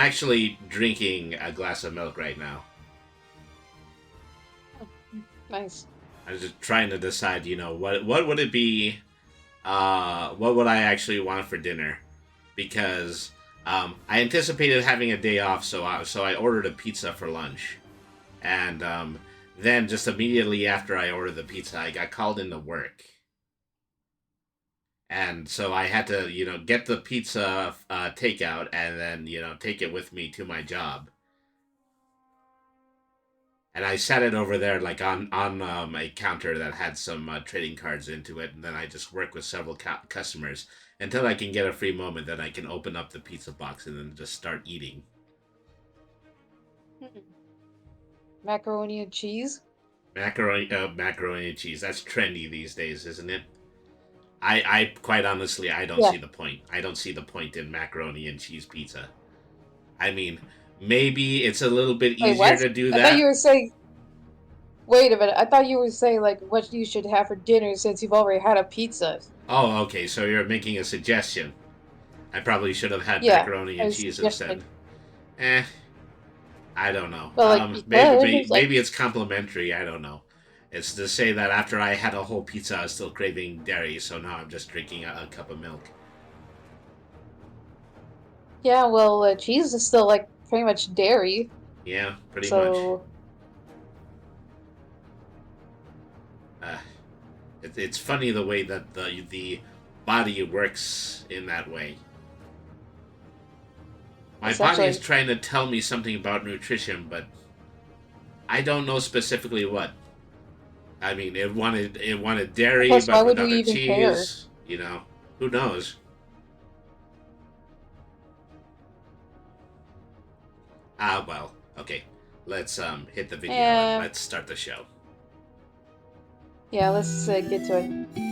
Actually drinking a glass of milk right now. Nice. I was just trying to decide, what would it be? What would I actually want for dinner? Because I anticipated having a day off, so I ordered a pizza for lunch, and then just immediately after I ordered the pizza, I got called into work, and so I had to, get the pizza takeout and then take it with me to my job. And I set it over there, like on a counter that had some trading cards into it, and then I just work with several customers until I can get a free moment. Then I can open up the pizza box and then just start eating. Hmm. Macaroni and cheese? Macaroni and cheese. That's trendy these days, isn't it? I quite honestly, I don't Yeah. see the point. I don't see the point in macaroni and cheese pizza. I mean, maybe it's a little bit Wait, easier what? to do I thought you that. were saying. Wait a minute. I thought you were saying like what you should have for dinner since you've already had a pizza. Oh, okay. So you're making a suggestion. I probably should have had Yeah, macaroni I and was cheese instead. suggesting. Eh, I don't know. But like you Maybe could like. maybe it's complimentary. I don't know. It's to say that after I had a whole pizza, I was still craving dairy, so now I'm just drinking a cup of milk. Yeah, well, cheese is still like pretty much dairy, Yeah, pretty much. so Uh, it's funny the way that the body works in that way. My body is essentially. trying to tell me something about nutrition, but I don't know specifically what. I mean, it wanted dairy, Plus, why but would you without the even care? cheese. Who knows? Well, okay. Let's hit the video and Yeah, let's start the show. yeah. Let's get to it.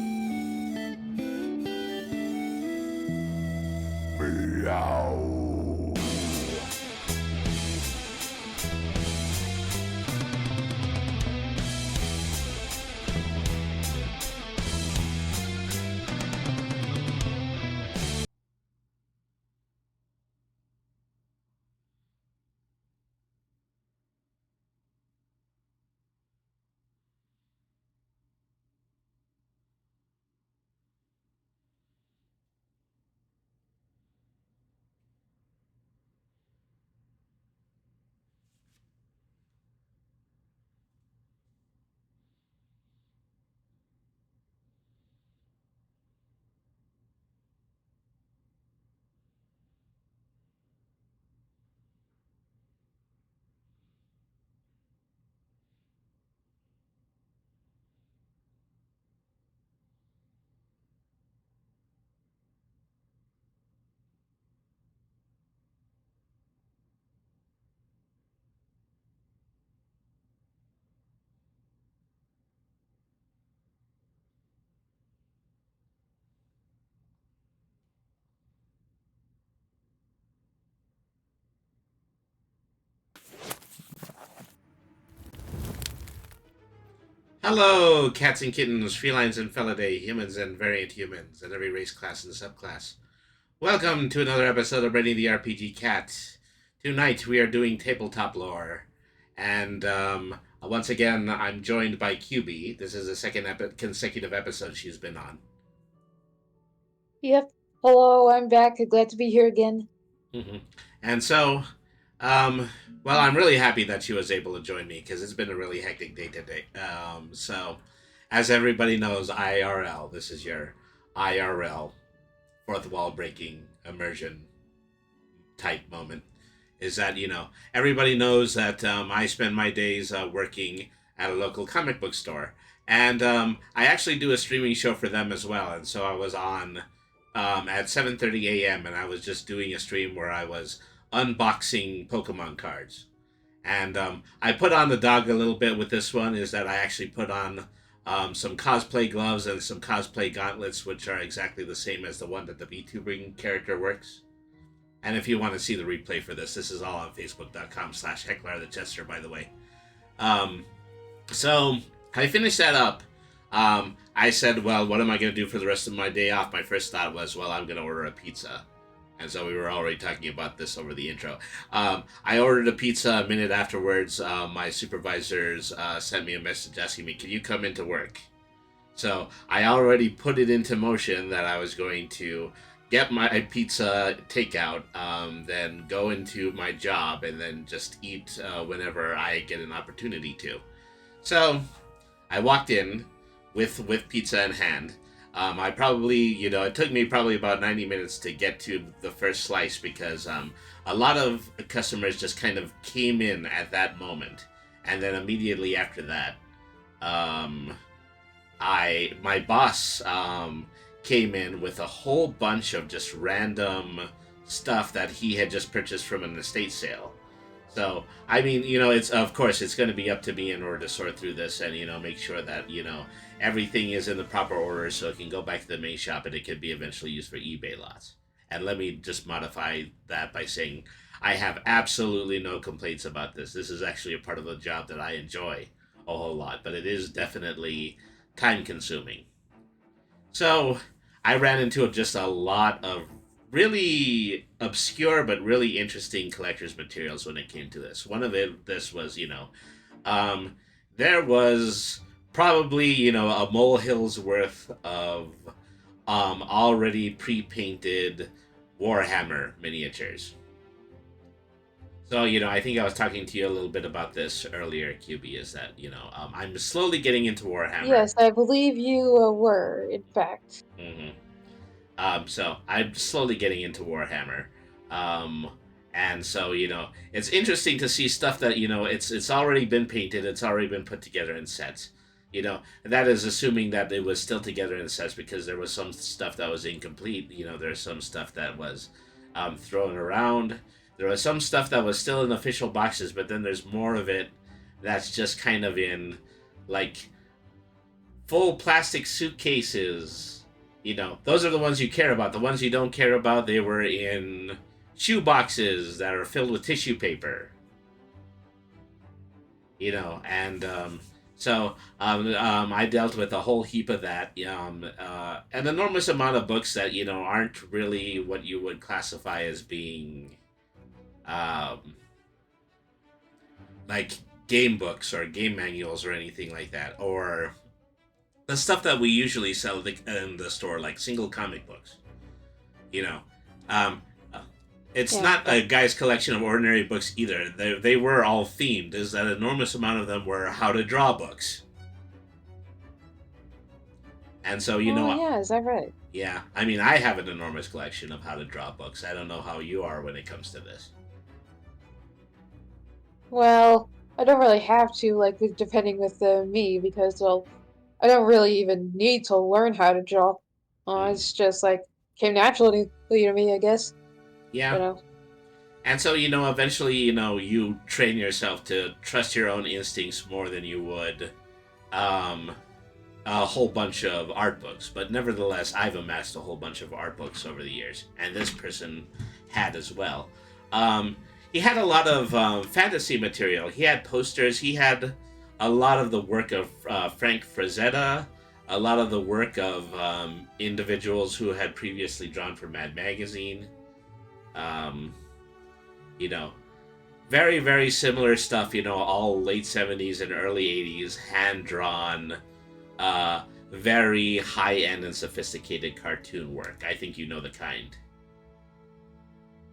Hello, cats and kittens, felines and felidae, humans and variant humans, and every race, class, and subclass. Welcome to another episode of Ready the RPG Cat. Tonight we are doing tabletop lore, and once again I'm joined by Kyubey. This is the second consecutive episode she's been on. Yep. Hello, I'm back. Glad to be here again. Mm-hmm. And so, um, well, I'm really happy that she was able to join me because it's been a really hectic day today. As everybody knows, IRL. This is your IRL, fourth wall breaking immersion type moment. Is that everybody knows that I spend my days working at a local comic book store, and I actually do a streaming show for them as well. And so I was on at 7:30 a.m. and I was just doing a stream where I was unboxing Pokemon cards. And I put on the dog a little bit with this one. Is that I actually put on some cosplay gloves and some cosplay gauntlets, which are exactly the same as the one that the VTubing character works. And if you want to see the replay for this is all on facebook.com/Hecklar the Jester, by the way. Um, so I finished that up. I said, well, what am I going to do for the rest of my day off? My first thought was, well, I'm going to order a pizza. And so we were already talking about this over the intro. I ordered a pizza. A minute afterwards, my supervisors sent me a message asking me, "Can you come into work?" So I already put it into motion that I was going to get my pizza takeout, then go into my job, and then just eat whenever I get an opportunity to. So I walked in with pizza in hand. I probably, it took me probably about 90 minutes to get to the first slice because a lot of customers just kind of came in at that moment. And then immediately after that, um, my boss came in with a whole bunch of just random stuff that he had just purchased from an estate sale. So I mean, it's of course it's going to be up to me in order to sort through this and make sure that everything is in the proper order so it can go back to the main shop and it can be eventually used for eBay lots. And let me just modify that by saying I have absolutely no complaints about this. This is actually a part of the job that I enjoy a whole lot, but it is definitely time consuming. So I ran into just a lot of really obscure but really interesting collector's materials when it came to this. One of this was, um, there was probably, a molehill's worth of already pre-painted Warhammer miniatures. So, I think I was talking to you a little bit about this earlier, Kyubey, is that, I'm slowly getting into Warhammer. Yes, I believe you were, in fact. hmm so I'm slowly getting into Warhammer. Um, and so, it's interesting to see stuff that, it's already been painted, it's already been put together in sets. That is assuming that it was still together in sets because there was some stuff that was incomplete. There's some stuff that was thrown around. There was some stuff that was still in official boxes, but then there's more of it that's just kind of in, like, full plastic suitcases. Those are the ones you care about. The ones you don't care about, they were in shoe boxes that are filled with tissue paper. And I dealt with a whole heap of that. An enormous amount of books that aren't really what you would classify as being, um, like game books or game manuals or anything like that, or the stuff that we usually sell in the store, like single comic books. You know, um, uh, it's Yeah. not a guy's collection of ordinary books either. They were all themed. Is that enormous amount of them were how to draw books, and so Oh, yeah, is that right? yeah. I mean, I have an enormous collection of how to draw books. I don't know how you are when it comes to this. Well, I don't really have to, like, depending with me, because, well, I don't really even need to learn how to draw. Mm. It's just, like, came naturally to me, I guess. You Yeah, know? and so eventually, you train yourself to trust your own instincts more than you would um, a whole bunch of art books. But nevertheless, I've amassed a whole bunch of art books over the years, and this person had as well. Um, he had a lot of fantasy material. He had posters. He had a lot of the work of Frank Frazetta, a lot of the work of individuals who had previously drawn for Mad Magazine. Um, you know, very, very similar stuff, all late 70s and early 80s, hand drawn, very high end and sophisticated cartoon work. I think you know the kind.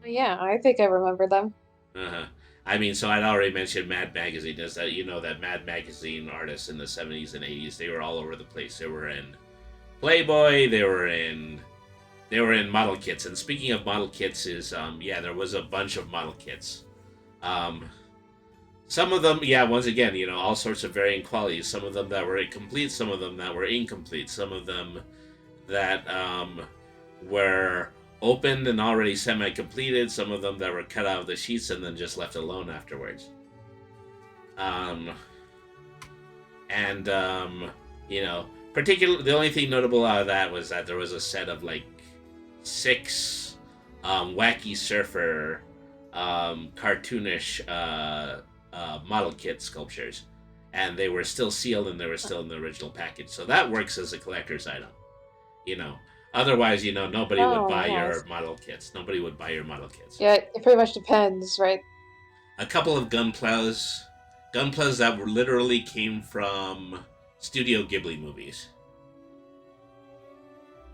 Yeah, I think I remember them. Uh-huh. I mean, so I'd already mentioned Mad Magazine. Is that that Mad Magazine artists in the 70s and 80s, they were all over the place. They were in Playboy, they were in model kits. And speaking of model kits, yeah, there was a bunch of model kits. Um, some of them, yeah, once again, all sorts of varying qualities. Some of them that were complete, some of them that were incomplete, some of them that were opened and already semi-completed, some of them that were cut out of the sheets and then just left alone afterwards. Um, and particularly the only thing notable out of that was that there was a set of like six wacky surfer cartoonish model kit sculptures, and they were still sealed and they were still in the original package. So that works as a collector's item. You know, Otherwise, nobody would Oh, buy your nice. model kits. Nobody would buy your model kits. Yeah, it pretty much depends, right? A couple of gunplas that were literally came from Studio Ghibli movies.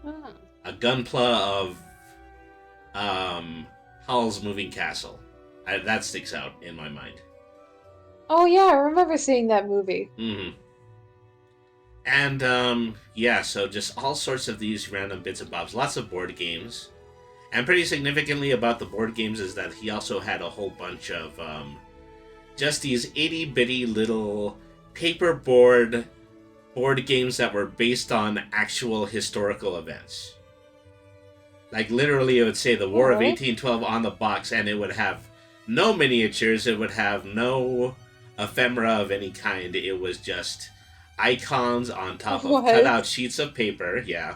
Hmm. A gunpla of Howl's Moving Castle. That sticks out in my mind. Oh yeah, I remember seeing that movie. Mm-hmm. And yeah, so just all sorts of these random bits and bobs. Lots of board games. And pretty significantly about the board games is that he also had a whole bunch of just these itty bitty little paperboard board games that were based on actual historical events. Like literally, it would say the Oh War of really? 1812 on the box, and it would have no miniatures. It would have no ephemera of any kind. It was just icons on top of What? cutout sheets of paper. Yeah.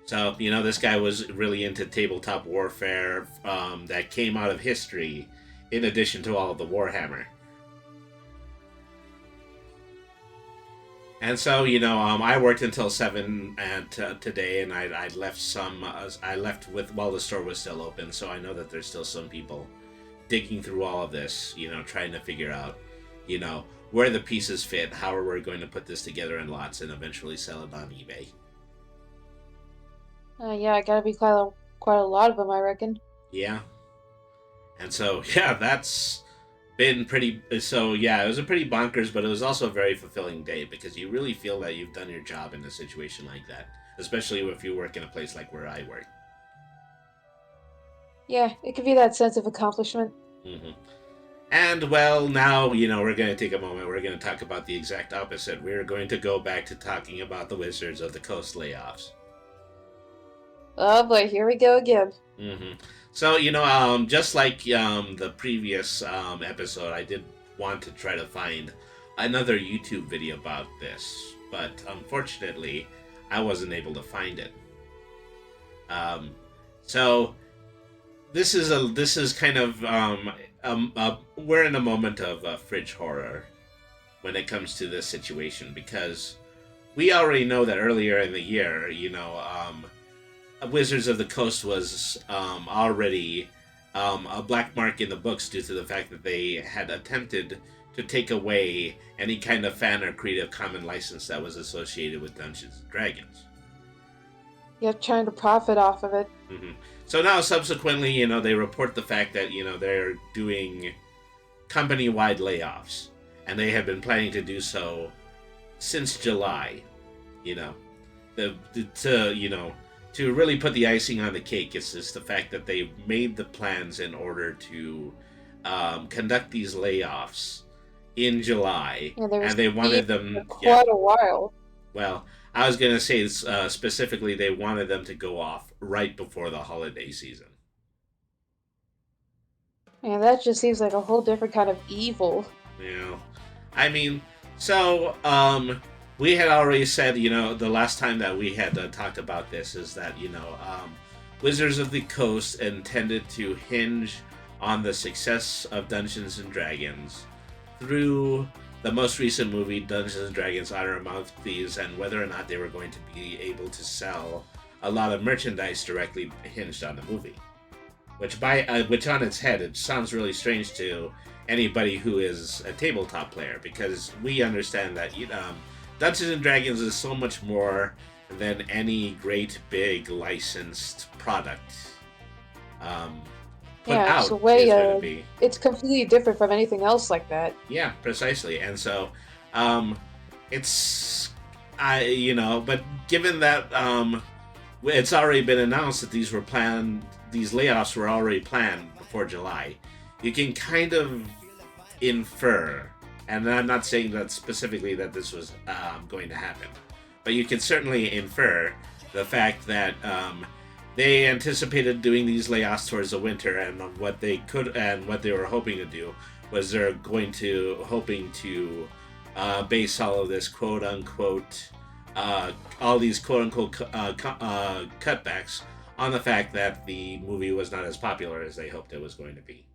So this guy was really into tabletop warfare that came out of history, in addition to all of the Warhammer. And so, I worked until 7 today, and I left some. I left while the store was still open, so I know that there's still some people digging through all of this, trying to figure out, you know, where the pieces fit, how are we going to put this together in lots, and eventually sell it on eBay. Yeah, I gotta be quite a lot of them, I reckon. Yeah, and so yeah, that's been pretty. So yeah, it was a pretty bonkers, but it was also a very fulfilling day because you really feel that you've done your job in a situation like that, especially if you work in a place like where I work. Yeah, it could be that sense of accomplishment. Hmm. And well, now we're going to take a moment. We're going to talk about the exact opposite. We're going to go back to talking about the Wizards of the Coast layoffs. Oh boy, here we go again. Hmm. So just like the previous episode, I did want to try to find another YouTube video about this, but unfortunately, I wasn't able to find it. Um, so this is kind of we're in a moment of fridge horror when it comes to this situation because we already know that earlier in the year, Wizards of the Coast was already a black mark in the books due to the fact that they had attempted to take away any kind of fan or Creative Commons license that was associated with Dungeons and Dragons. You're trying to profit off of it. Hmm. So now, subsequently, they report the fact that they're doing company-wide layoffs, and they have been planning to do so since July. You know, to really put the icing on the cake is just the fact that they made the plans in order to conduct these layoffs in July, Yeah, there and was they being wanted for them. Yeah, quite a while. well, I was gonna say specifically they wanted them to go off right before the holiday season. Man, that just seems like a whole different kind of evil. Yeah, I mean, so we had already said, the last time that we had talked about this is that Wizards of the Coast intended to hinge on the success of Dungeons and Dragons through the most recent movie, Dungeons and Dragons: Honor Among Thieves, and whether or not they were going to be able to sell a lot of merchandise directly hinged on the movie. Which on its head, it sounds really strange to anybody who is a tabletop player because we understand that Dungeons and Dragons is so much more than any great big licensed product um, put Yeah, it's out a way is going to be. it's completely different from anything else like that. Yeah, precisely. And so um, it's but given that it's already been announced that these layoffs were already planned before July, you can kind of infer, and I'm not saying that specifically that this was going to happen, but you can certainly infer the fact that they anticipated doing these layoffs towards the winter, and what they were hoping to do was they're hoping to base all of this quote unquote all these quote unquote cutbacks on the fact that the movie was not as popular as they hoped it was going to be.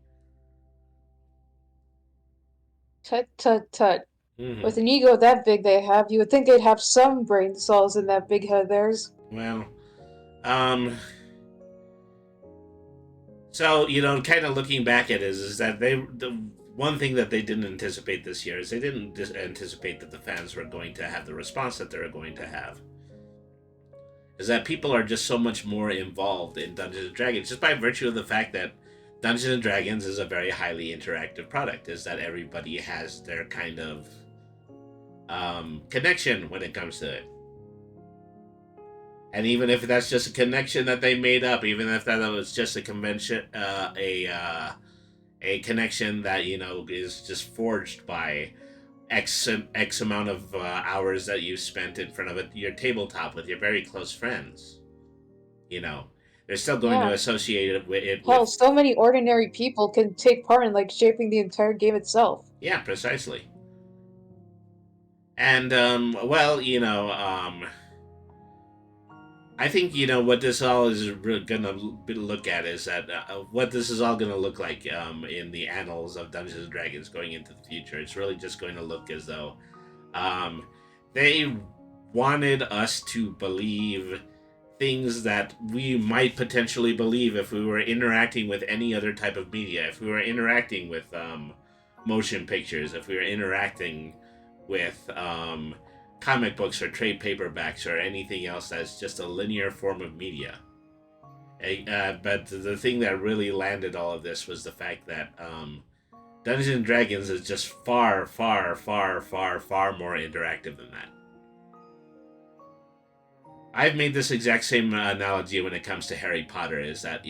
Tut tut tut. Hmm. With an ego that big they have, you would think they'd have some brain cells in that big head of theirs. Well, Um, so kind of looking back at it is that the one thing that they didn't anticipate this year is they didn't anticipate that the fans were going to have the response that they're going to have. Is that people are just so much more involved in Dungeons and Dragons just by virtue of the fact that Dungeons and Dragons is a very highly interactive product. Is that everybody has their kind of connection when it comes to it. And even if that's just a connection that they made up, even if that was just a convention, a connection that is just forged by X amount of hours that you spent in front of your tabletop with your very close friends, they're still going to Yeah. associate it with Hell, so many ordinary people can take part in like shaping the entire game itself. yeah, precisely. And I think what this all is gonna look at is that what this is all gonna look like in the annals of Dungeons and Dragons going into the future. It's really just going to look as though they wanted us to believe things that we might potentially believe if we were interacting with any other type of media. If we were interacting with motion pictures, if we were interacting with comic books or trade paperbacks or anything else that's just a linear form of media. But the thing that really landed all of this was the fact that Dungeons and Dragons is just far, far, far, far, far more interactive than that. I've made this exact same analogy when it comes to Harry Potter, is that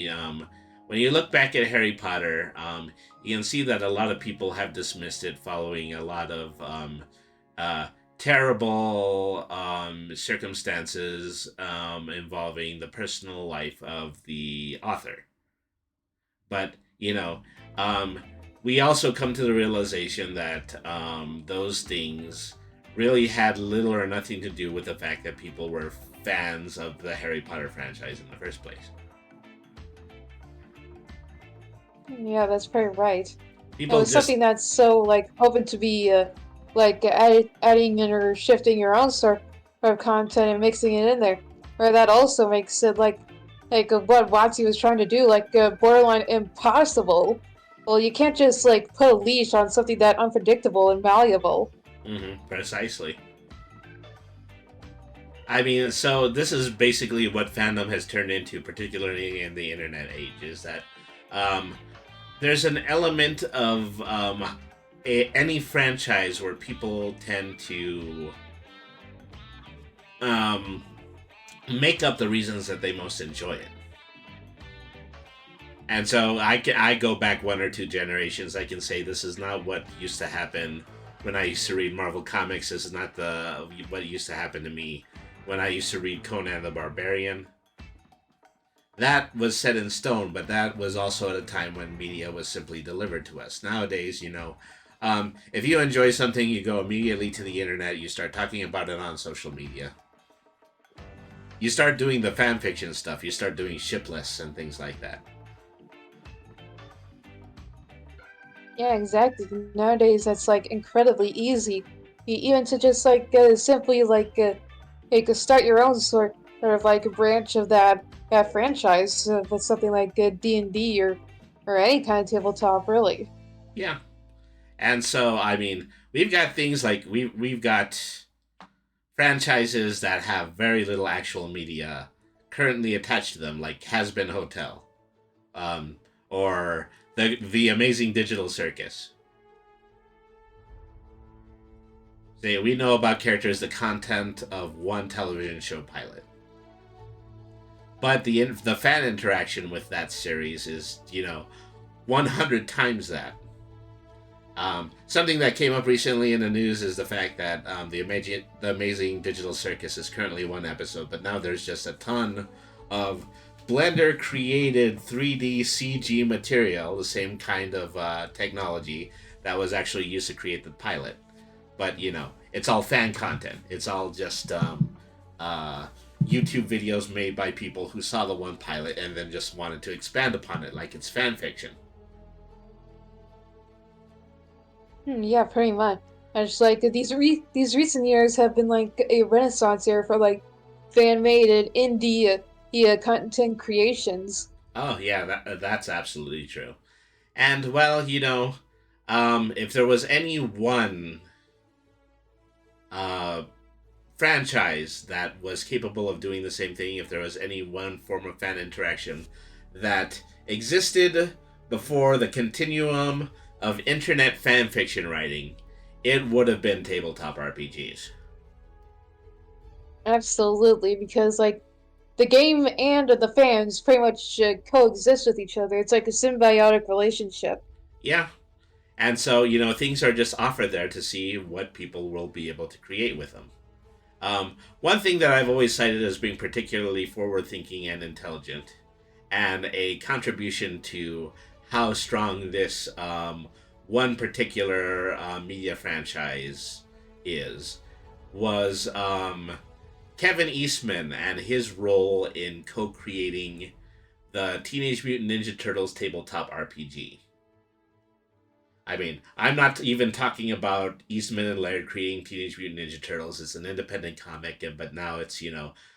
when you look back at Harry Potter, you can see that a lot of people have dismissed it following a lot of terrible circumstances involving the personal life of the author. But, we also come to the realization that those things really had little or nothing to do with the fact that people were fans of the Harry Potter franchise in the first place. Yeah, that's pretty right. People It was just something that's so like open to be like adding in or shifting your own sort of content and mixing it in there, where that also makes it like what Watsy was trying to do, like borderline impossible. Well, you can't just like put a leash on something that unpredictable and malleable. precisely. I mean, so this is basically what fandom has turned into, particularly in the internet age, is that there's an element of any franchise where people tend to make up the reasons that they most enjoy it. And so I go back one or two generations. I can say this is not what used to happen when I used to read Marvel comics. This is not what used to happen to me when I used to read Conan the Barbarian. That was set in stone, but that was also at a time when media was simply delivered to us. Nowadays, if you enjoy something, you go immediately to the internet, you start talking about it on social media. You start doing the fan fiction stuff, you start doing ship lists and things like that. Yeah, exactly. Nowadays, that's like incredibly easy. Even to just like simply start your own sort of like a branch of that franchise with something like D&D or any kind of tabletop, really. Yeah. And so, I mean, we've got things like we've got franchises that have very little actual media currently attached to them, like Has Been Hotel, or the Amazing Digital Circus. Say we know about characters, the content of one television show pilot, but the fan interaction with that series is 100 times that. Something that came up recently in the news is the fact that the Amazing Digital Circus is currently one episode, but now there's just a ton of Blender created 3D CG material, the same kind of technology that was actually used to create the pilot. But it's all fan content. It's all just YouTube videos made by people who saw the one pilot and then just wanted to expand upon it, like it's fan fiction. Yeah, pretty much. And it's like these recent years have been like a renaissance era for like fan made and indie content creations. Oh yeah, that's absolutely true. And well, if there was any one uh, franchise that was capable of doing the same thing, if there was any one form of fan interaction that existed before the continuum of internet fan fiction writing, it would have been tabletop RPGs. Absolutely, because like the game and the fans pretty much coexist with each other. It's like a symbiotic relationship. Yeah. And so, things are just offered there to see what people will be able to create with them. One thing that I've always cited as being particularly forward thinking and intelligent, and a contribution to how strong this one particular media franchise is, was Kevin Eastman and his role in co creating the Teenage Mutant Ninja Turtles tabletop RPG. I mean, I'm not even talking about Eastman and Laird creating Teenage Mutant Ninja Turtles. It's an independent comic, but now it's,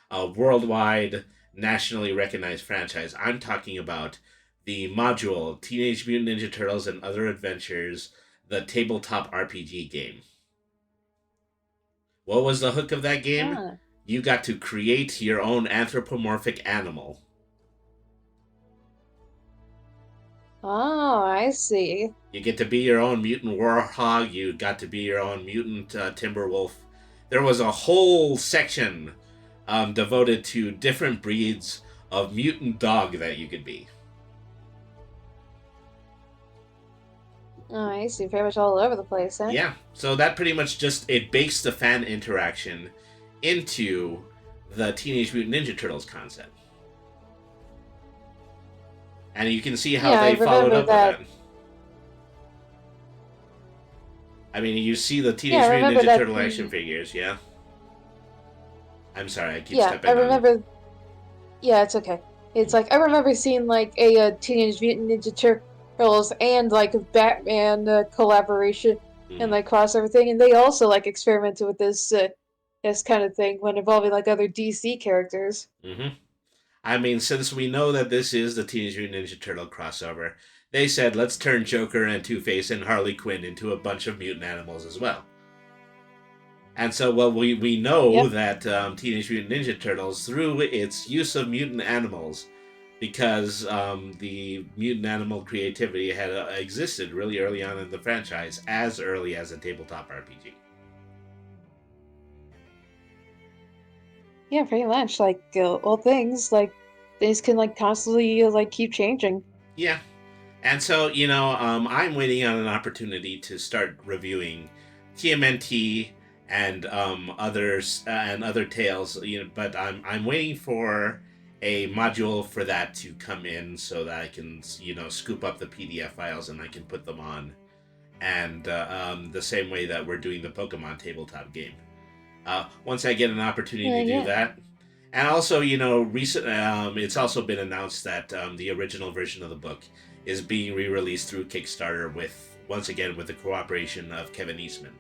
a worldwide, nationally recognized franchise. I'm talking about the module Teenage Mutant Ninja Turtles and Other Adventures, the tabletop RPG game. What was the hook of that game? Ah. You got to create your own anthropomorphic animal. Oh, I see. You get to be your own mutant warhog. You got to be your own mutant timberwolf. There was a whole section devoted to different breeds of mutant dog that you could be. Oh, I see. Pretty much all over the place, huh? Yeah, so that pretty much it bakes the fan interaction into the Teenage Mutant Ninja Turtles concept. And you can see how they followed up with that. I mean, you see the Teenage Mutant Ninja Turtle action figures, yeah? I'm sorry, I keep stepping on. Yeah, I remember... Yeah, it's okay. It's like, I remember seeing, like, a Teenage Mutant Ninja Turtles and, like, a Batman collaboration and, like, crossover thing, and they also, like, experimented with this kind of thing when involving, like, other DC characters. Mm-hmm. I mean, since we know that this is the Teenage Mutant Ninja Turtle crossover, they said, let's turn Joker and Two-Face and Harley Quinn into a bunch of mutant animals as well. And so, well, we know that Teenage Mutant Ninja Turtles, through its use of mutant animals, because the mutant animal creativity had existed really early on in the franchise, as early as a tabletop RPG. Yeah, pretty much. Like, all things, like, things can, like, constantly, like, keep changing. Yeah. And so, I'm waiting on an opportunity to start reviewing TMNT and others and other tales, but I'm waiting for a module for that to come in so that I can, scoop up the PDF files and I can put them on. And the same way that we're doing the Pokemon tabletop game. Once I get an opportunity to do that. And also, it's also been announced that the original version of the book is being re-released through Kickstarter once again with the cooperation of Kevin Eastman.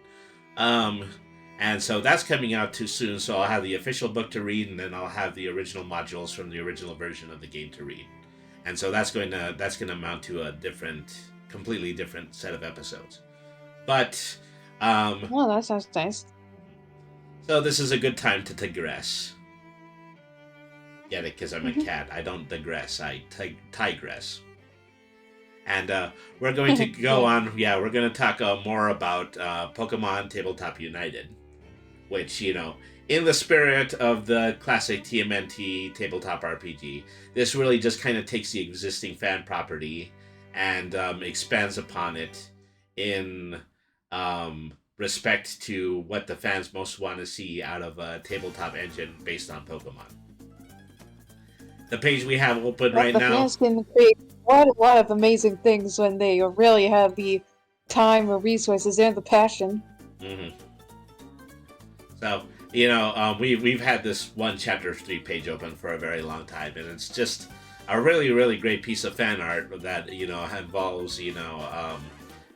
And so that's coming out too soon, so I'll have the official book to read, and then I'll have the original modules from the original version of the game to read. And so that's going to amount to a completely different set of episodes. But well, that sounds nice. So this is a good time to digress. Get it? Because I'm a cat. I don't digress. I digress. And we're going to go on. Yeah, we're going to talk more about Pokemon Tabletop United, which, in the spirit of the classic TMNT tabletop RPG, this really just kind of takes the existing fan property and expands upon it in respect to what the fans most want to see out of a tabletop engine based on Pokemon. The page we have open right now. The fans can create quite a lot of amazing things when they really have the time or resources and the passion. Mm-hmm. So, we've had this one Chapter 3 page open for a very long time, and it's just a really, really great piece of fan art that, involves,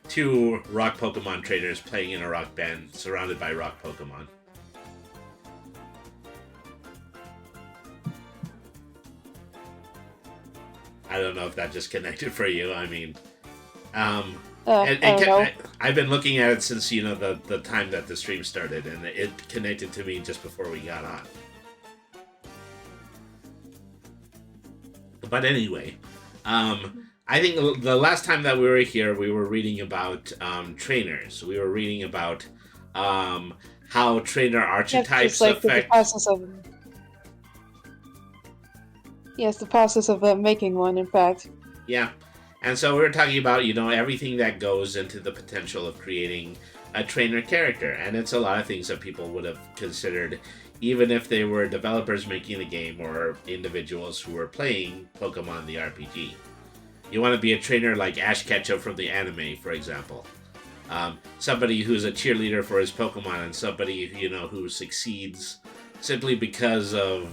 two rock Pokemon traders playing in a rock band surrounded by rock Pokemon. I don't know if that just connected for you. I mean, um, I don't know. I've been looking at it since the time that the stream started, and it connected to me just before we got on. But anyway, I think the last time that we were here, we were reading about trainers. We were reading about how trainer archetypes Just like the affect. process of yes, the process of making one. In fact, Yeah. And so we were talking about, everything that goes into the potential of creating a trainer character. And it's a lot of things that people would have considered, even if they were developers making the game or individuals who were playing Pokemon the RPG. You want to be a trainer like Ash Ketchum from the anime, for example. Somebody who's a cheerleader for his Pokemon, and somebody, who succeeds simply because of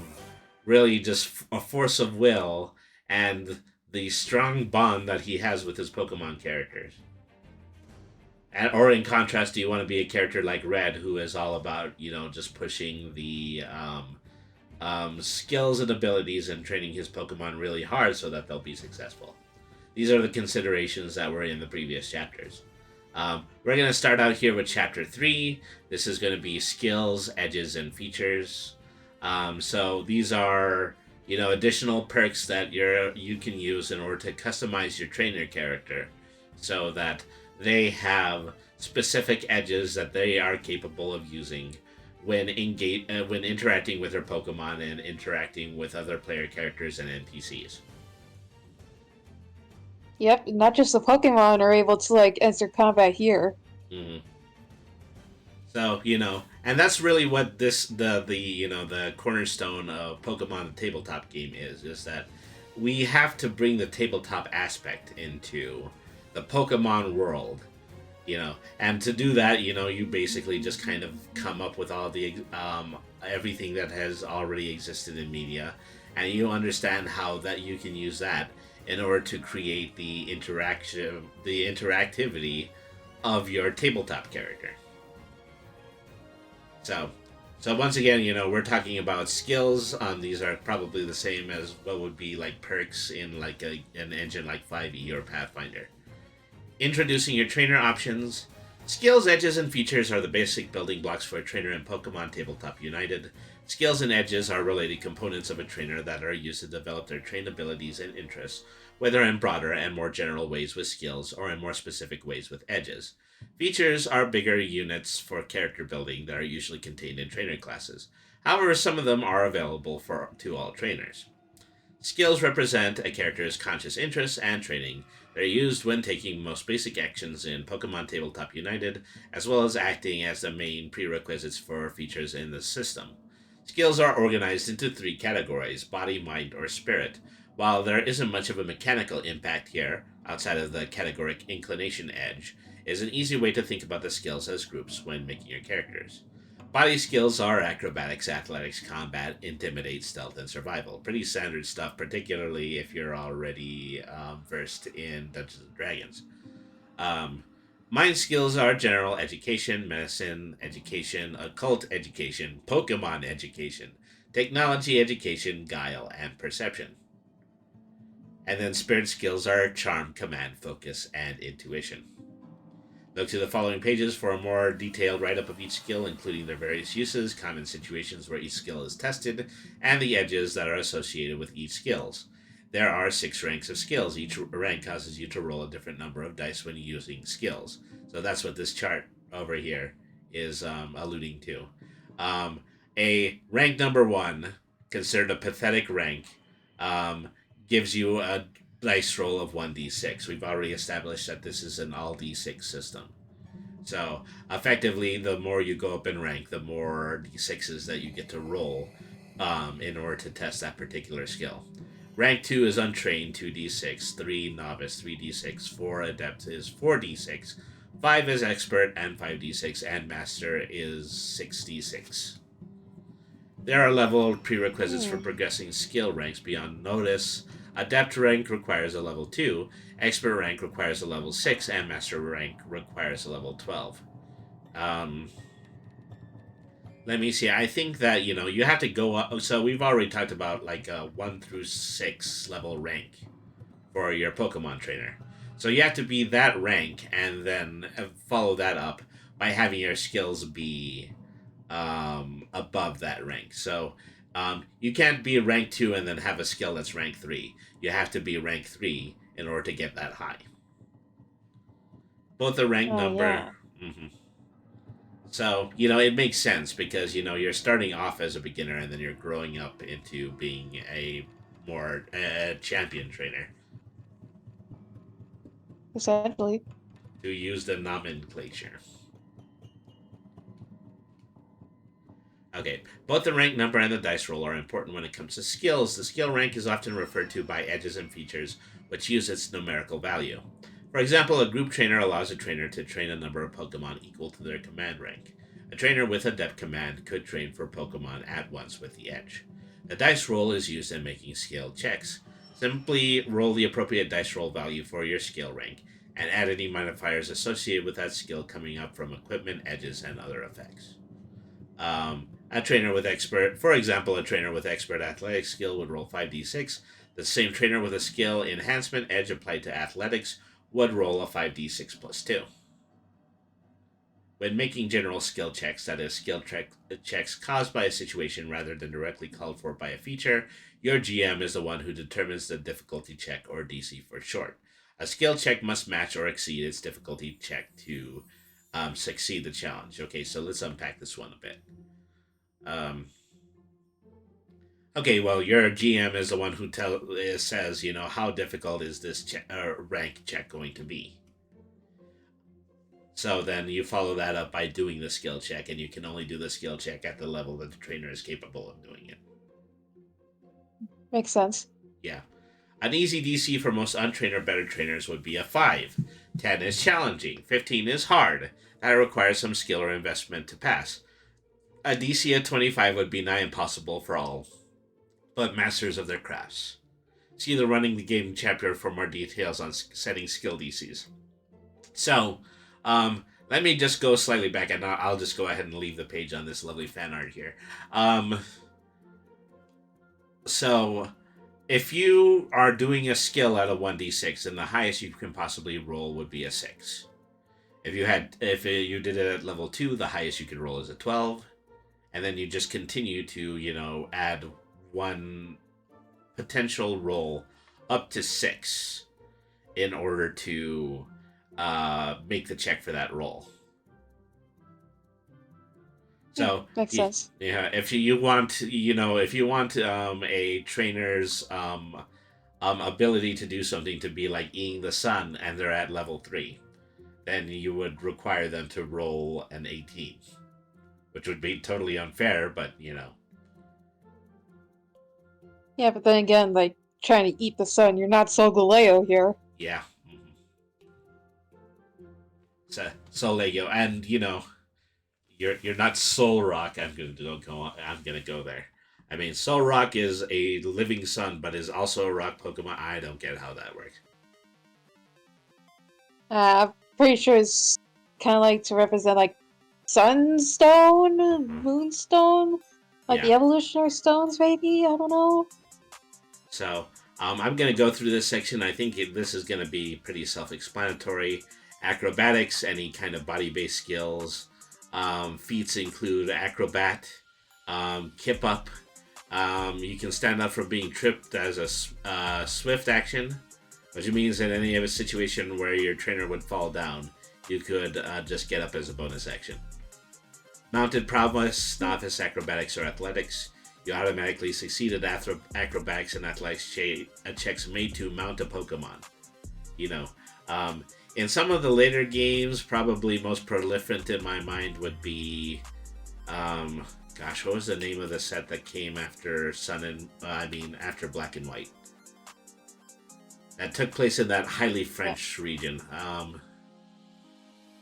really just a force of will and the strong bond that he has with his Pokemon characters. Or in contrast, do you want to be a character like Red, who is all about, just pushing the skills and abilities and training his Pokemon really hard so that they'll be successful? These are the considerations that were in the previous chapters. We're going to start out here with Chapter 3. This is going to be skills, edges, and features. So these are additional perks that you can use in order to customize your trainer character so that they have specific edges that they are capable of using when interacting with their Pokemon and interacting with other player characters and NPCs. yep, not just the Pokemon are able to enter combat here. Mm-hmm. So and that's really what the cornerstone of Pokemon the tabletop game is that we have to bring the tabletop aspect into the Pokemon world, and to do that, you basically just kind of come up with all the everything that has already existed in media, and you understand how that you can use that in order to create the interactivity of your tabletop character. So once again, we're talking about skills. These are probably the same as what would be like perks in like an engine like 5e or Pathfinder. Introducing your trainer options. Skills, edges, and features are the basic building blocks for a trainer in Pokemon Tabletop United. Skills and edges are related components of a trainer that are used to develop their trained abilities and interests, whether in broader and more general ways with skills or in more specific ways with edges. Features are bigger units for character building that are usually contained in trainer classes. However, some of them are available to all trainers. Skills represent a character's conscious interests and training. They're used when taking most basic actions in Pokemon Tabletop United, as well as acting as the main prerequisites for features in the system. Skills are organized into 3 categories: body, mind, or spirit. While there isn't much of a mechanical impact here, outside of the categoric inclination edge, is an easy way to think about the skills as groups when making your characters. Body skills are acrobatics, athletics, combat, intimidate, stealth, and survival. Pretty standard stuff, particularly if you're already versed in Dungeons and Dragons. Mind skills are general education, medicine education, occult education, Pokemon education, technology education, guile, and perception. And then spirit skills are charm, command, focus, and intuition. Look to the following pages for a more detailed write-up of each skill, including their various uses, common situations where each skill is tested, and the edges that are associated with each skills. There are 6 ranks of skills. Each rank causes you to roll a different number of dice when using skills. So that's what this chart over here is alluding to. A rank number 1, considered a pathetic rank, gives you a dice roll of 1d6. We've already established that this is an all d6 system. So, effectively, the more you go up in rank, the more d6s that you get to roll in order to test that particular skill. Rank 2 is untrained, 2d6, 3 novice, 3d6, 4 adept is 4d6, 5 is expert, and 5d6, and master is 6d6. There are level prerequisites for progressing skill ranks beyond notice. Adept rank requires a level 2, expert rank requires a level 6, and master rank requires a level 12. Let me see. I think that, you have to go up. So we've already talked about like a 1 through 6 level rank. for your Pokemon trainer. So you have to be that rank and then follow that up by having your skills be above that rank. So you can't be rank 2 and then have a skill that's rank 3. You have to be rank 3 in order to get that high. Both the rank Oh number. yeah. hmm So, it makes sense because, you're starting off as a beginner and then you're growing up into being a more champion trainer, Essentially. to use the nomenclature. Okay, both the rank number and the dice roll are important when it comes to skills. The skill rank is often referred to by edges and features, which use its numerical value. For example, a group trainer allows a trainer to train a number of Pokemon equal to their command rank. A trainer with a depth command could train for Pokemon at once with the edge. The dice roll is used in making skill checks. Simply roll the appropriate dice roll value for your skill rank, and add any modifiers associated with that skill coming up from equipment, edges, and other effects. A trainer with expert, for example, a trainer with expert athletic skill would roll 5d6. The same trainer with a skill enhancement edge applied to athletics would roll a 5d6 plus 2. When making general skill checks, that is, checks caused by a situation rather than directly called for by a feature, your GM is the one who determines the difficulty check, or DC for short. A skill check must match or exceed its difficulty check to succeed the challenge. Okay, so let's unpack this one a bit. Okay, well, your GM is the one who says, how difficult is this rank check going to be. So then you follow that up by doing the skill check, and you can only do the skill check at the level that the trainer is capable of doing it. Makes sense. Yeah. An easy DC for most untrained or better trainers would be a 5. 10 is challenging. 15 is hard. That requires some skill or investment to pass. A DC of 25 would be nigh impossible for all but masters of their crafts. See the Running the Game chapter for more details on setting skill DCs. So, let me just go slightly back, and I'll just go ahead and leave the page on this lovely fan art here. So, if you are doing a skill at a 1d6, then the highest you can possibly roll would be a 6. If you did it at level 2, the highest you could roll is a 12. And then you just continue to, add one potential roll up to 6 in order to make the check for that roll. So makes sense. Yeah, if you want, a trainer's ability to do something to be like eating the sun, and they're at level 3, then you would require them to roll an 18, which would be totally unfair, but Yeah, but then again, like trying to eat the sun, you're not Solgaleo here. Yeah. So Lego, and you're not Soul Rock. I'm gonna go there. I mean, Soul Rock is a living sun, but is also a rock Pokemon. I don't get how that works. I'm pretty sure it's kind of like to represent like Sunstone, Moonstone, like the evolutionary stones, maybe. I don't know. So I'm gonna go through this section. I think this is gonna be pretty self-explanatory. Acrobatics, any kind of body-based skills. Feats include acrobat, kip up. You can stand up from being tripped as a swift action, which means in any of a situation where your trainer would fall down, you could just get up as a bonus action. Mounted prowess, novice acrobatics, or athletics. You automatically succeed at acrobatics and athletics checks made to mount a Pokemon. In some of the later games, probably most prolific in my mind would be, what was the name of the set that came after after Black and White? That took place in that highly French region.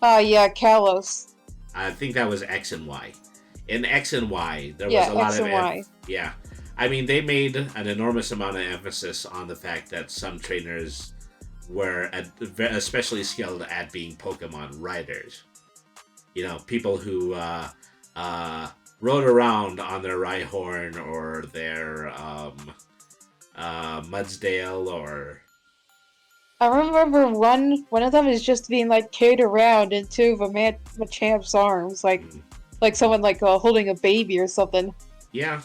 Yeah, Kalos. I think that was X and Y. In X and Y, there Yeah, was a lot X of and Y. Yeah, I mean, they made an enormous amount of emphasis on the fact that some trainers were especially skilled at being Pokemon riders. People who rode around on their Rhyhorn or their Mudsdale or I remember one of them is just being like carried around in two of Machamp's arms, Mm. like someone like holding a baby or something. Yeah,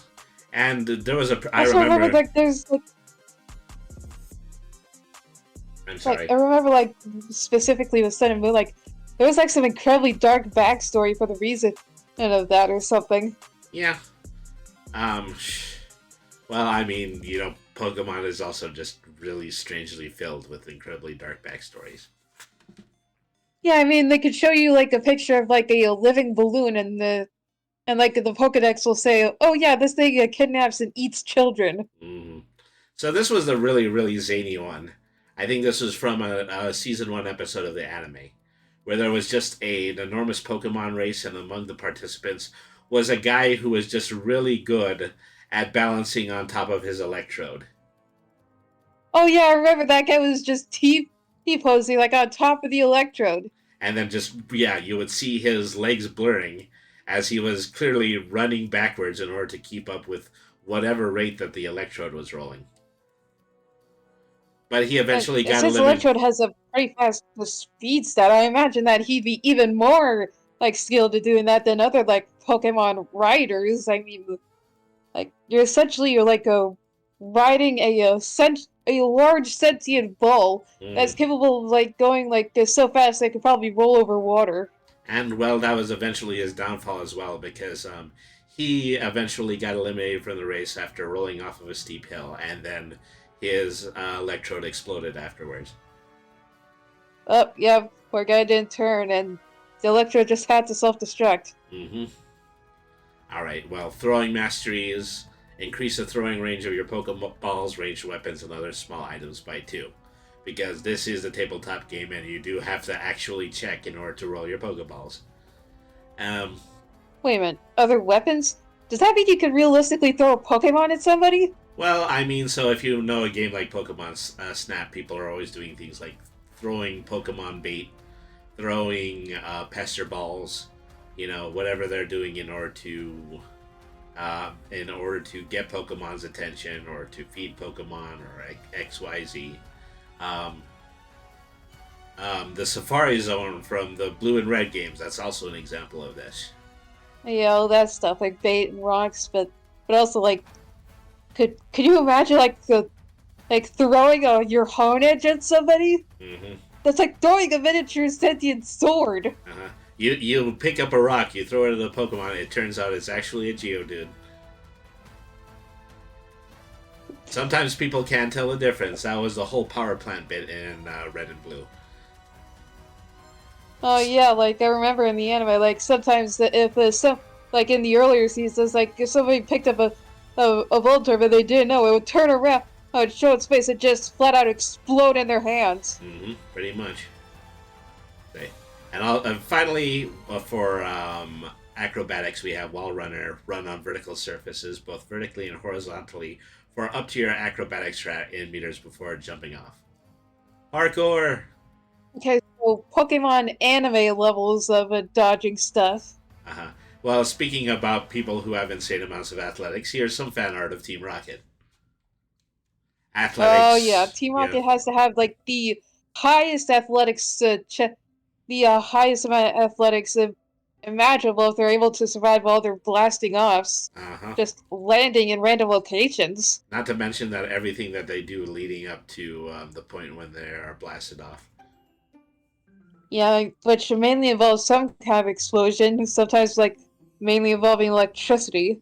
and there was a. I Also, I remember remember. like there's I'm like sorry. I remember like specifically with Sun and Moon, like there was like some incredibly dark backstory for the reason of that or something. Yeah. Um. Well, I mean, Pokemon is also just really strangely filled with incredibly dark backstories. Yeah, I mean they could show you like a picture of like a living balloon and like the Pokedex will say, "Oh yeah, this thing kidnaps and eats children." Hmm. So this was a really, really zany one. I think this was from a season one episode of the anime, where there was just an enormous Pokemon race, and among the participants was a guy who was just really good at balancing on top of his electrode. Oh yeah, I remember that guy was just T posing like on top of the electrode. And then just, yeah, you would see his legs blurring as he was clearly running backwards in order to keep up with whatever rate that the electrode was rolling. But he And eventually got since eliminated. Electrode has a pretty fast speed stat, I imagine that he'd be even more like skilled at doing that than other like Pokemon riders. I mean, like you're like a riding a large sentient bull that's Mm. capable of like going like so fast they could probably roll over water. And well, that was eventually his downfall as well, because he eventually got eliminated from the race after rolling off of a steep hill, and then his electrode exploded afterwards. Oh yeah, poor guy didn't turn, and the Electrode just had to self-destruct. Hmm. All right. Well, throwing masteries increase the throwing range of your Pokeballs, ranged weapons, and other small items by 2. Because this is a tabletop game, and you do have to actually check in order to roll your Pokeballs. Um, Wait a minute, other weapons? Does that mean you could realistically throw a Pokemon at somebody? well, I mean, so if you know a game like Pokemon Snap, people are always doing things like throwing Pokemon bait, throwing pester balls, whatever they're doing in order to get Pokemon's attention or to feed Pokemon or XYZ. Um, the Safari Zone from the Blue and Red games, that's also an example of this. Yeah, all that stuff like bait and rocks, but also like could you imagine like throwing your Honedge at somebody? Hmm. That's like throwing a miniature sentient sword. Uh-huh. You pick up a rock, you throw it at the Pokemon, it turns out it's actually a Geodude. Sometimes people can't tell the difference. That was the whole power plant bit in Red and Blue. Oh yeah, like I remember in the anime, like sometimes if some like in the earlier seasons, like if somebody picked up a Voltorb and they didn't know, it would turn around, it would show its face, and just flat out explode in their hands. Pretty much. Okay. And finally, for acrobatics, we have Wall Runner, run on vertical surfaces, both vertically and horizontally, for up to your acrobatics strat in meters before jumping off. Parkour! Okay, so Pokemon anime levels of dodging stuff. Uh-huh. Well, speaking about people who have insane amounts of athletics, here's some fan art of Team Rocket. Oh yeah, Athletics, Team Rocket has to have like the highest athletics, the highest amount of athletics imaginable if they're able to survive while they're blasting off, uh-huh. just landing in random locations. Not to mention that everything that they do leading up to the point when they are blasted off. Yeah, which mainly involves some kind of explosion, sometimes like mainly involving electricity.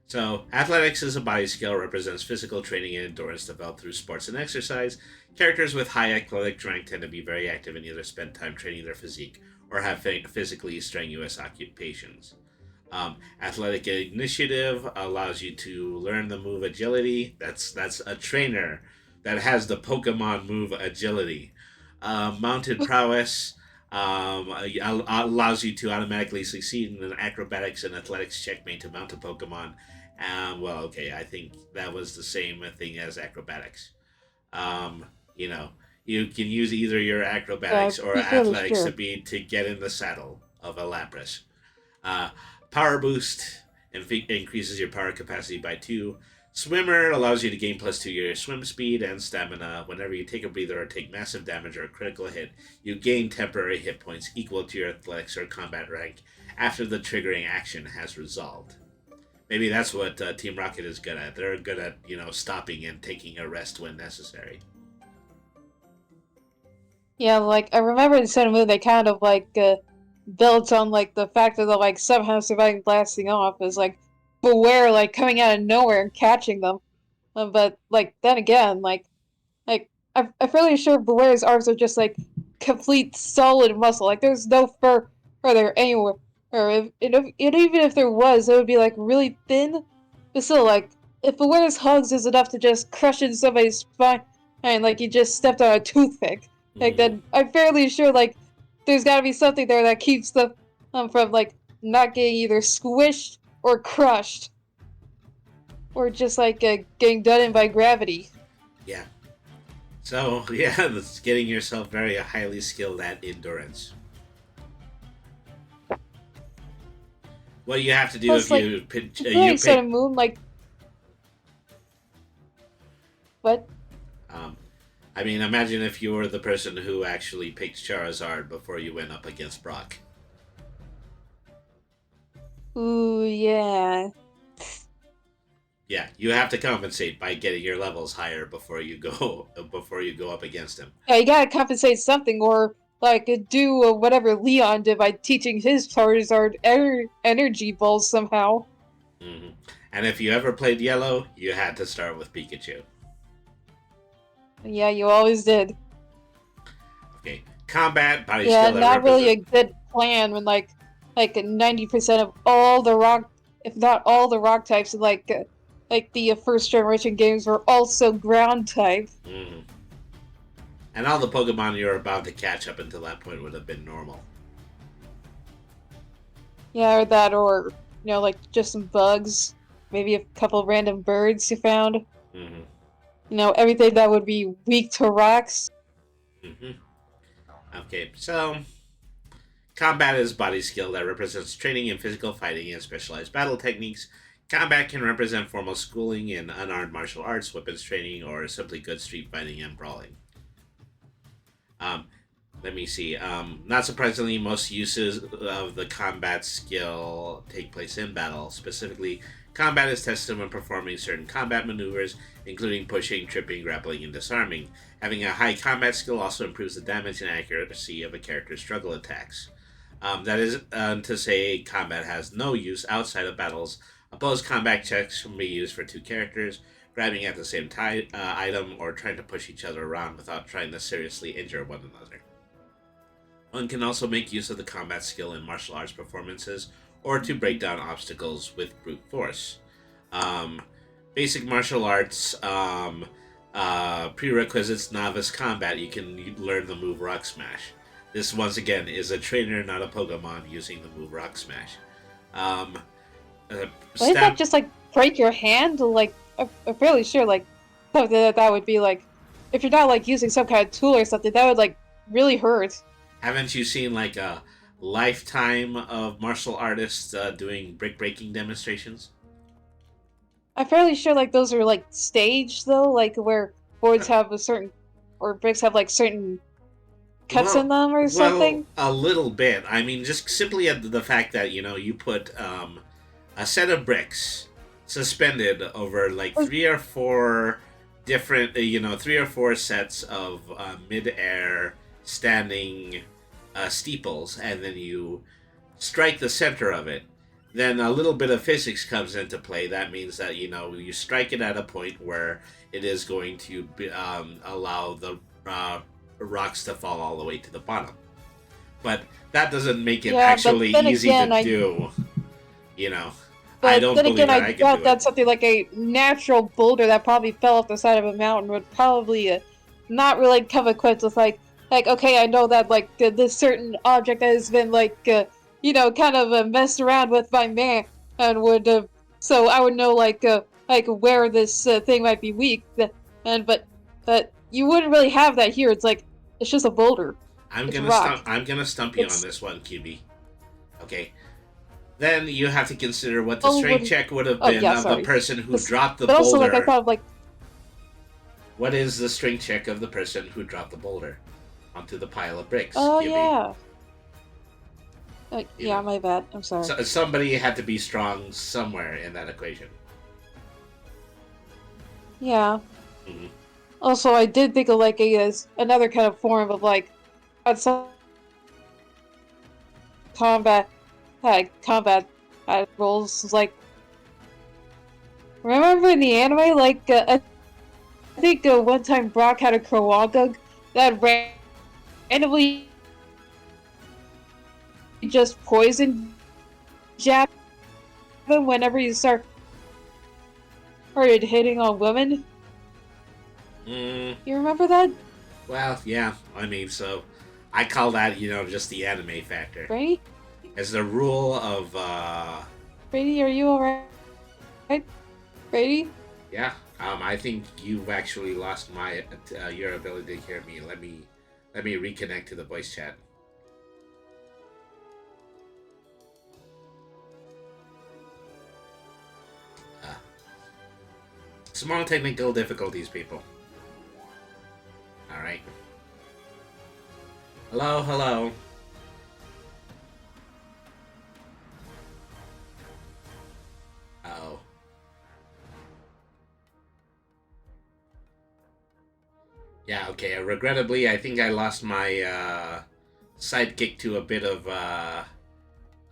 So, athletics is a body skill, represents physical training and endurance developed through sports and exercise. Characters with high athletic rank tend to be very active and either spend time training their physique or have physically strenuous occupations. Athletic initiative allows you to learn the move agility. That's a trainer that has the Pokemon move agility. Mounted prowess allows you to automatically succeed in an acrobatics and athletics check made to mount a Pokemon. Well, okay, I think that was the same thing as acrobatics. Um, you know, you can use either your acrobatics or Be fairly athletics sure. to get in the saddle of a Lapras. Uh, Power boost increases your power capacity by 2. Swimmer allows you to gain +2 your swim speed and stamina. Whenever you take a breather or take massive damage or a critical hit, you gain temporary hit points equal to your athletics or combat rank after the triggering action has resolved. Maybe that's what Team Rocket is good at. They're good at, stopping and taking a rest when necessary. Yeah, like I remember in Sun and Moon they kind of built on like the fact that they're like somehow surviving blasting off is like Beware like coming out of nowhere and catching them. But like then again, I'm fairly sure Beware's arms are just like complete solid muscle. Like there's no fur there anywhere. Or even if there was, it would be like really thin. But still, like if Beware's hugs is enough to just crush in somebody's spine, and like you just stepped on a toothpick, like Mm-hmm. then I'm fairly sure like there's got to be something there that keeps them from like not getting either squished or crushed, or just like getting done in by gravity. Yeah. So, yeah, that's getting yourself very highly skilled at endurance. What you have to do Plus, if like you pick, doing Sun and Moon, like what? um, I mean, imagine if you were the person who actually picked Charizard before you went up against Brock. Ooh, yeah. Yeah, you have to compensate by getting your levels higher before you go up against him. Yeah, you gotta compensate something, or like do whatever Leon did by teaching his Charizard energy balls somehow. Hmm. And if you ever played Yellow, you had to start with Pikachu. Yeah, you always did. Okay, combat body Yeah, skill that not really a represent. good plan when like 90% of all the rock, if not all the rock types, like the first generation games were also ground type. Hmm. And all the Pokemon you're about to catch up until that point would have been normal. Yeah, or that, or like just some bugs, maybe a couple random birds you found. Hmm. Everything that would be weak to rocks. Hmm. Okay, so combat is body skill that represents training in physical fighting and specialized battle techniques. Combat can represent formal schooling in unarmed martial arts, weapons training, or simply good street fighting and brawling. Um, Let me see. Not surprisingly, most uses of the combat skill take place in battle. Specifically, combat is tested when performing certain combat maneuvers, including pushing, tripping, grappling, and disarming. Having a high combat skill also improves the damage and accuracy of a character's struggle attacks. That is to say, combat has no use outside of battles. Opposed combat checks can be used for two characters, grabbing at the same item, or trying to push each other around without trying to seriously injure one another. One can also make use of the combat skill in martial arts performances or to break down obstacles with brute force. Um, Basic martial arts prerequisites novice combat. You can learn the move Rock Smash. This, once again, is a trainer, not a Pokemon, using the move Rock Smash. Um, Wouldn't that stab. just like break your hand? Like I'm fairly sure like something that would be like if you're not like using some kind of tool or something that would like really hurt. Haven't you seen like a lifetime of martial artists doing brick breaking demonstrations? I'm fairly sure like those are like staged though, like where boards have a certain or bricks have like certain cuts in Well, them or something. a little bit. I mean, just simply at the fact that you put a set of bricks suspended over like three or four different, 3 or 4 sets of mid-air standing steeples, and then you strike the center of it. Then a little bit of physics comes into play. That means that you strike it at a point where it is going to allow the rocks to fall all the way to the bottom. But that doesn't make it Yeah, but actually then easy to again, do. You know, I don't believe that I I can doubt do it. that something like a natural boulder that probably fell off the side of a mountain would probably not really come equipped with like okay, I know that like this certain object that has been kind of messed around with by man and would so I would know like where this thing might be weak. And but you wouldn't really have that here. It's like it's just a boulder. I'm It's gonna rock. stump. I'm gonna stump you on It's this one, QB. Okay. then you have to consider what the Oh, strength check would have oh been yeah, of the sorry. person who dropped the But also, like, I boulder. thought of, like, What is the strength check of the person who dropped the boulder onto the pile of bricks, oh Kyubey? yeah. You Yeah, know, my bad. I'm sorry. so somebody had to be strong somewhere in that equation. Yeah. Hmm. Also, I did think of like another kind of form of like outside combat, combat roles. Like, remember in the anime, like I think one time Brock had a Krawagug that randomly just poisoned jab him whenever you started hitting on women. Mm, You remember that, well, yeah. I mean, so I call that, just the anime factor. Brady? As the rule of, Brady, are you alright? Brady? yeah. I think you've actually lost your ability to hear me. Let me reconnect to the voice chat. Uh, Small technical difficulties, people. All right. Hello, hello. Oh. Yeah, okay. Regrettably, I think I lost my sidekick to a bit of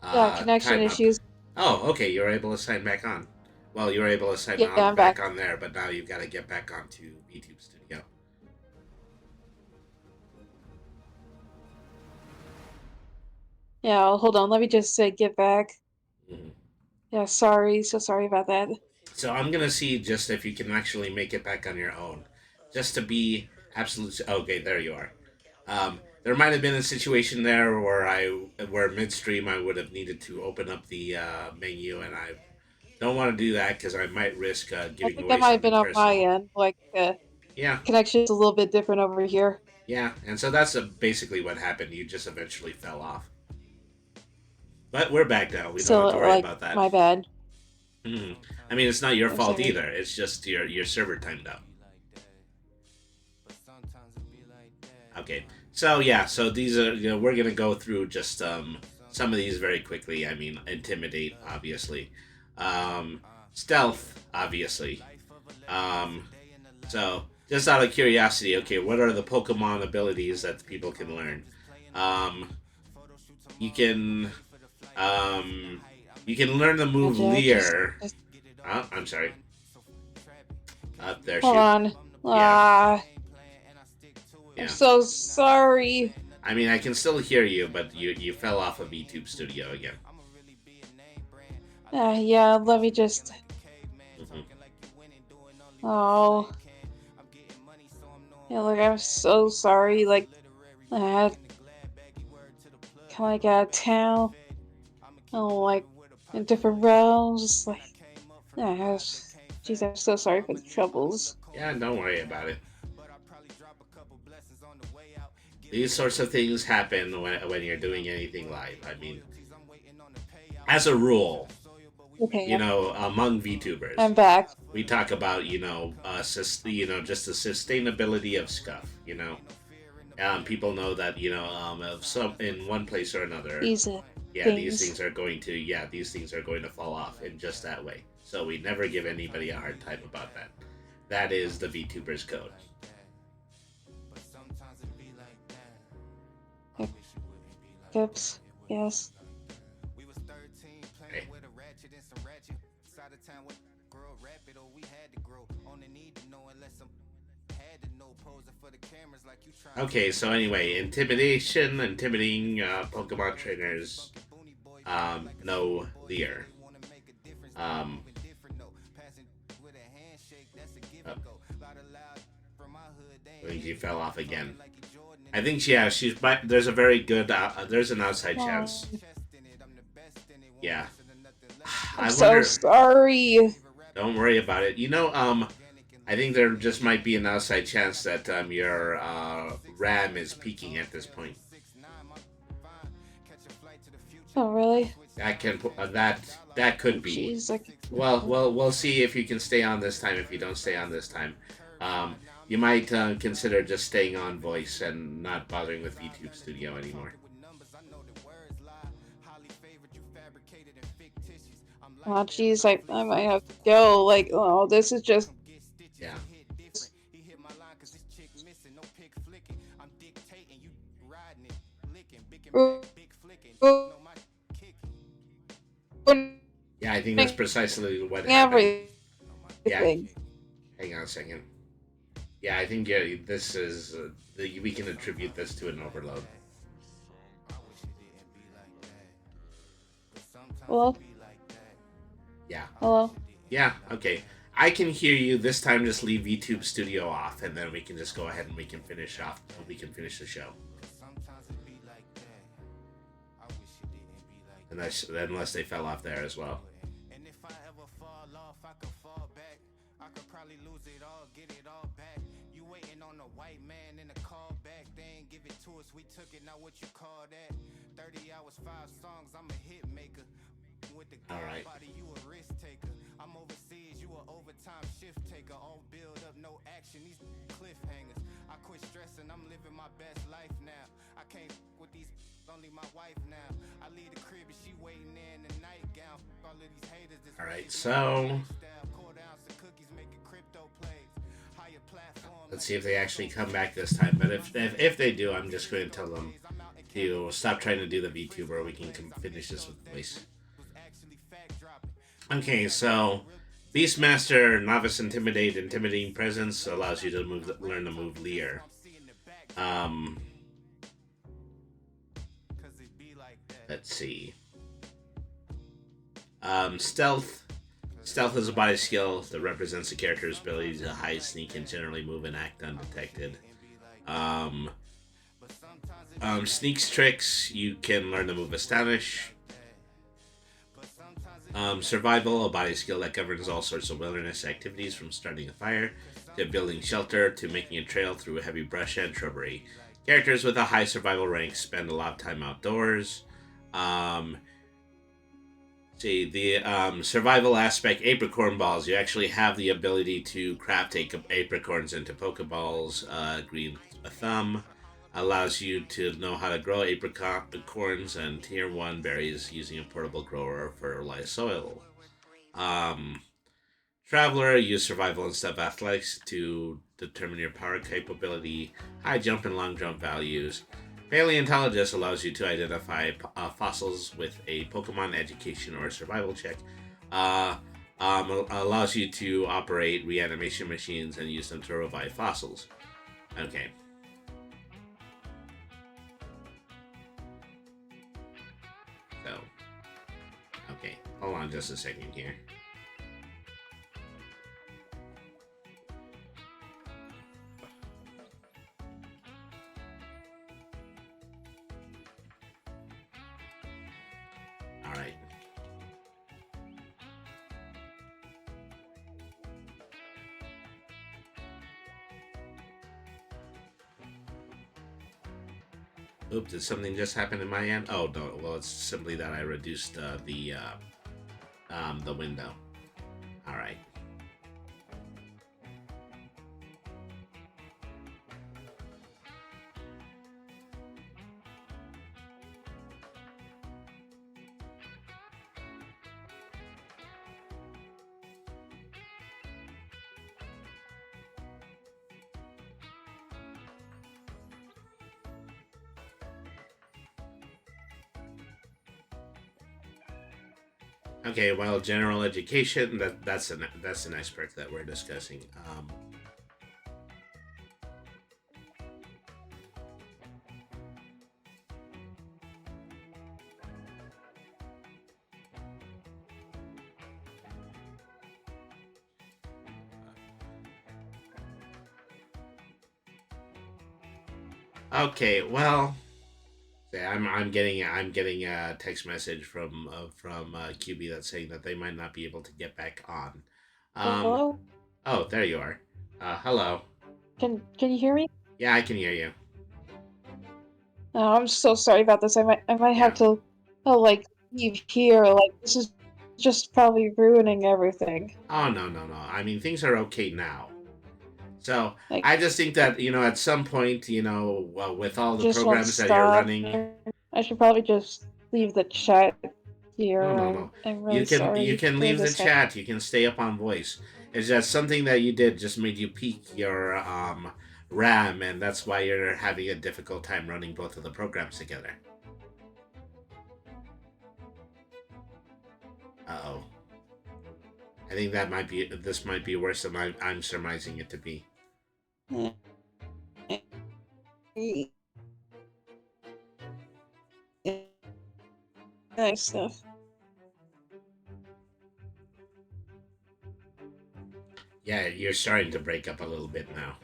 Yeah, connection time up. issues. Oh, okay. You're able to sign back on. Well, you were able to sign Yeah, on I'm back back. on there, but now you've got to get back onto YouTube Studio. Yeah, hold on. Let me just get back. Mhm. Yeah, sorry. So sorry about that. So I'm gonna see just if you can actually make it back on your own, just to be absolute. Okay, there you are. There might have been a situation there where midstream I would have needed to open up the menu, and I don't want to do that because I might risk I giving think that away might have something been on my personal. end. Like, Yeah, connection's a little bit different over here. yeah, and so that's basically what happened. You just eventually fell off, but we're back now. We don't have to So, worry like, about that. my bad. Hmm. I mean, it's not your I'm fault sorry. either. It's just your server timed out. Okay. So yeah, so these are we're gonna go through just some of these very quickly. I mean, intimidate obviously, um, stealth obviously. Um, so just out of curiosity, okay, what are the Pokemon abilities that people can learn? Um, you can um, you can learn the move Jack, Leer. Oh, I'm sorry. There hold she. on. Yeah, I'm yeah. so sorry. I mean, I can still hear you, but you fell off of YouTube Studio again. Yeah, let me just. Mhm. Oh, yeah, look, I'm so sorry. Like, I had kind of like out of town. Oh, like in different realms. Like, yeah, jeez, I'm so sorry for the troubles. Yeah, don't worry about it. These sorts of things happen when you're doing anything live. I mean, as a rule, Okay, among VTubers, I'm back. we talk about just the sustainability of scuff. People know that of some in one place or another, These yeah, things. these things are going to fall off in just that way. So we never give anybody a hard time about that. That is the VTubers code. Hiccups. Yes. Okay. Okay, so anyway, intimidating Pokemon trainers, no Leer. Um, oh, I think she fell off again. I think she's, but there's a very good, there's an outside chance. Oh, Yeah. I'm I so wonder, sorry. don't worry about it. I think there just might be an outside chance that your RAM is peaking at this point. Oh, really? That could be. Jeez, like. Well, we'll see if you can stay on this time. If you don't stay on this time, um, you might consider just staying on voice and not bothering with YouTube Studio anymore. Oh, jeez, I might have to go. Like, oh, this is just. Yeah. Yeah, I think that's precisely what happened. Everything. Yeah. Hang on a second. Yeah, I think this is we can attribute this to an overload. Hello? Yeah. Hello? Yeah. Okay. I can hear you. This time, just leave YouTube Studio off, and then we can just go ahead and we can finish off. We can finish the show. Unless they fell off there as well. We took it, now what you call that? 30 hours, 5 songs, I'm a hit maker. With the body, you a risk taker. I'm overseas, you a overtime shift taker. All build up, no action, these cliffhangers. I quit stressing, I'm living my best life now. I can't with these, only my wife now. I leave the crib and she waiting in the nightgown. All of these haters. Alright, so let's see if they actually come back this time. But if they do, I'm just going to tell them to stop trying to do the VTuber. We can finish this with voice. Okay, so Beastmaster, Novice Intimidate, Intimidating Presence allows you to learn the move Leer. Let's see. Stealth. Stealth is a body skill that represents the character's ability to hide, sneak, and generally move and act undetected. Sneaks tricks, you can learn the move Astonish. Survival, a body skill that governs all sorts of wilderness activities, from starting a fire to building shelter to making a trail through heavy brush and shrubbery. Characters with a high survival rank spend a lot of time outdoors. The survival aspect, apricorn balls. You actually have the ability to craft apricorns into Pokeballs. Green thumb allows you to know how to grow apricorns and tier 1 berries using a portable grower or fertilized soil. Traveler, use survival and step athletics to determine your power capability, high jump and long jump values. Paleontologist allows you to identify fossils with a Pokemon education or survival check. Allows you to operate reanimation machines and use them to revive fossils. Okay. So, okay, hold on just a second here. All right. Oops, did something just happen in my end? Oh, no. Well, it's simply that I reduced the window. All right. Okay, well, general education, that's a nice perk that we're discussing. Okay, well, yeah, I'm getting a text message from Kyubey that's saying that they might not be able to get back on. Hello? Oh, there you are. Hello. Can you hear me? Yeah, I can hear you. Oh, I'm so sorry about this. I might Yeah. have to like leave here. Like, this is just probably ruining everything. Oh, no, no, no. I mean, things are okay now. So Like, I just think that, at some point, well, with all the just won't programs that you're stop. running, I should probably just leave the chat no, here. no, no. I'm You really can you sorry can for leave the this. chat. You can stay up on voice. It's just something that you did just made you peak your RAM, and that's why you're having a difficult time running both of the programs together. Uh-oh. I think this might be worse than I'm surmising it to be. Nice stuff. Yeah, you're starting to break up a little bit now.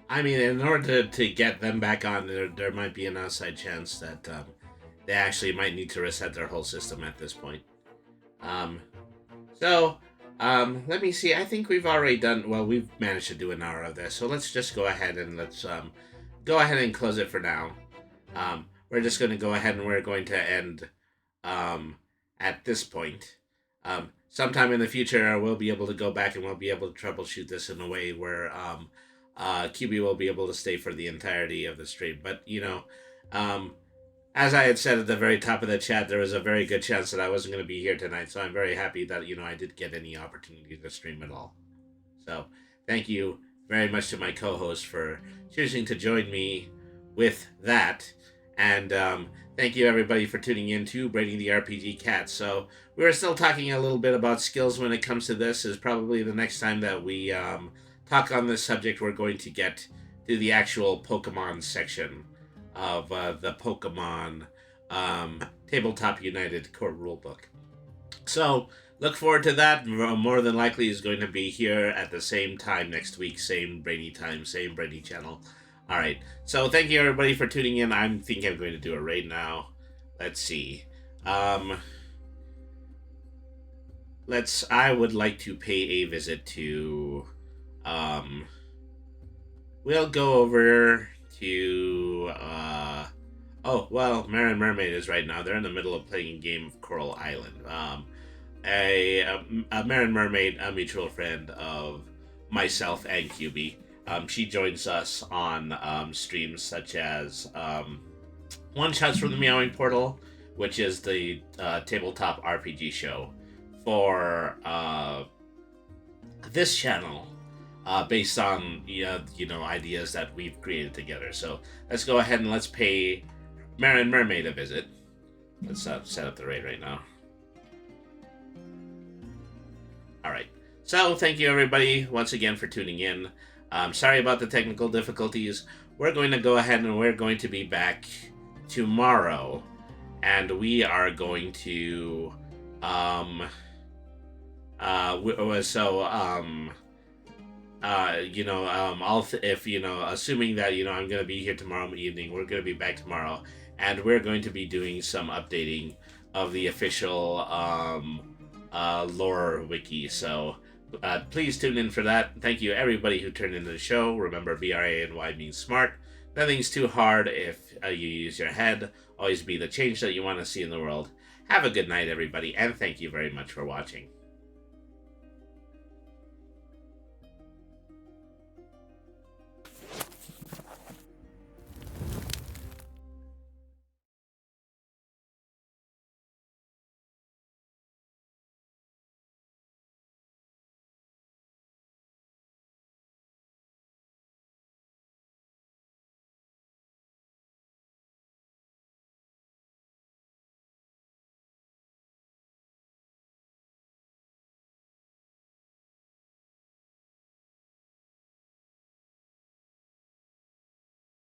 I mean, in order to get them back on, there might be an outside chance that they actually might need to reset their whole system at this point. Um, so, let me see. I think we've already done. Well, we've managed to do an hour of this, so let's just go ahead and let's go ahead and close it for now. We're just going to go ahead and we're going to end at this point. Sometime in the future, we'll be able to go back and we'll be able to troubleshoot this in a way where Kyubey will be able to stay for the entirety of the stream. But um, as I had said at the very top of the chat, there was a very good chance that I wasn't going to be here tonight. So I'm very happy that I did get any opportunity to stream at all. So thank you very much to my co-host for choosing to join me with that. And thank you everybody for tuning in to Braiding the RPG Cat. So we were still talking a little bit about skills when it comes to this. Is probably the next time that we talk on this subject, we're going to get to the actual Pokemon section of the Pokemon Tabletop United core rulebook. So look forward to that. More than likely is going to be here at the same time next week. Same brainy time, same brainy channel. All right. So thank you everybody for tuning in. I'm going to do a raid now. Let's see. I would like to pay a visit to we'll go over to oh, well, Marin Mermaid is right now. They're in the middle of playing a game of Coral Island. A Marin Mermaid, a mutual friend of myself and Kyubey. She joins us on streams such as One Shots from the Meowing Portal, which is the tabletop RPG show for this channel, based on ideas that we've created together. So let's go ahead and let's pay Marin Mermaid a visit. Let's set up the raid right now. All right. So thank you everybody once again for tuning in. Sorry about the technical difficulties. We're going to go ahead and we're going to be back tomorrow, and we are going to assuming that I'm going to be here tomorrow evening, we're going to be back tomorrow, and we're going to be doing some updating of the official lore wiki. So please tune in for that. Thank you everybody who turned into the show. Remember, BRANY means smart. Nothing's too hard if you use your head. Always be the change that you want to see in the world. Have a good night, everybody, and thank you very much for watching.